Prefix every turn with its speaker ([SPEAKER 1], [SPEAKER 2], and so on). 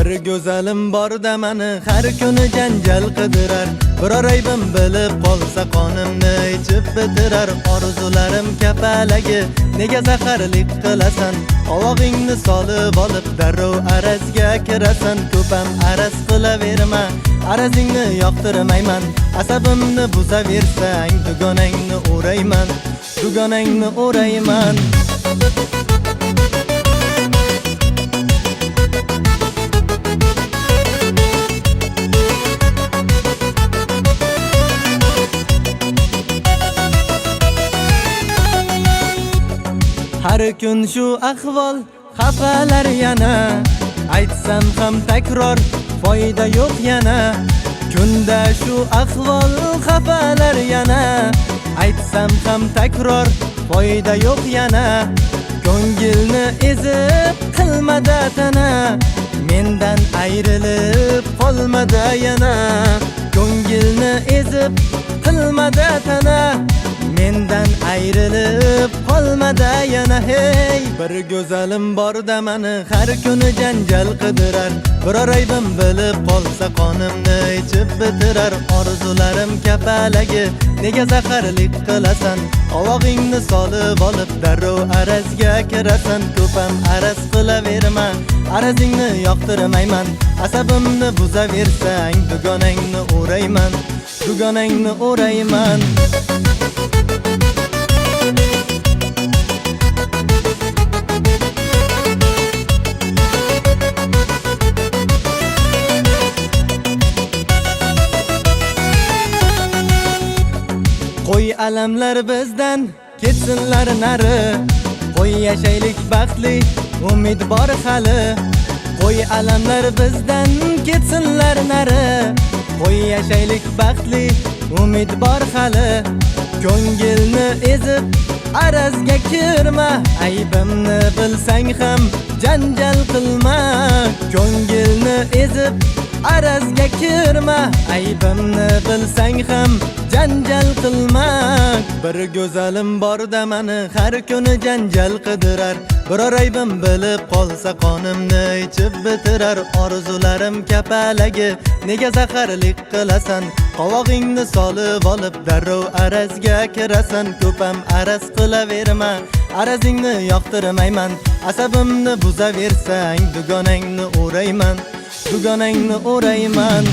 [SPEAKER 1] Bir go'zalim bor-da meni har kuni janjal qidirar. Biror aybim bilib qolsa qonimni ichib bitirar. Orzularim kapalagi, nega zaharlik qilasan? Qovog'ingni solib olib darrov arazga kirasan. Ko'pam araz qilaverma, arazingni yoqtirmayman. Asabimni buzaversang, dugonangni o'rayman, dugonangni o'rayman. Har kun shu ahvol, xafalar yana. Aytsam ham takror, foyda yo'q yana. Kunda shu ahvol, xafalar yana. Aytsam ham takror, foyda yo'q yana. Ko'ngilni ezib qilmada tana, mendan ayrilib qolmada yana. Ko'ngilni ezib qilmada tana, mendan ayrilib qolmada yana. Hey, bir go'zalim bor-da meni har kuni janjal qidirar. Biror aybim bilib qolsa qonimni ichib bitirar. Orzularim kapalagi, nega zaharlik qilasan? Qovog'ingni solib olib darrov arazga kirasan. Ko'pam araz qilaverma, arazingni yoqtirmayman. Asabimni buzaversang, dugonangni o'rayman, dugonangni o'rayman. Qo'y alamlar bizdan ketsinlar nari. Qo'y yashaylik baxtli, umid bor hali. Qo'y alamlar bizdan ketsinlar nari. Qo'y yashaylik baxtli, umid bor hali. Ko'ngilni ezib arazga kirma, aybimni bilsang ham janjal qilma. Ko'ngilni ezib arazga kirma, aybimni bilsang ham janjal qilma. Bir go'zalim bor-da meni har kuni janjal qidirar. Biror aybim bilib qolsa qonimni ichib bitirar. Orzularim kapalagi, nega zaharlik qilasan? Qovog'ingni solib olib darrov arazga kirasan. Ko'pam araz qilaverma, arazingni yoqtirmayman. Asabimni buzaversang, dugonangni o'rayman, dugonangni o'rayman.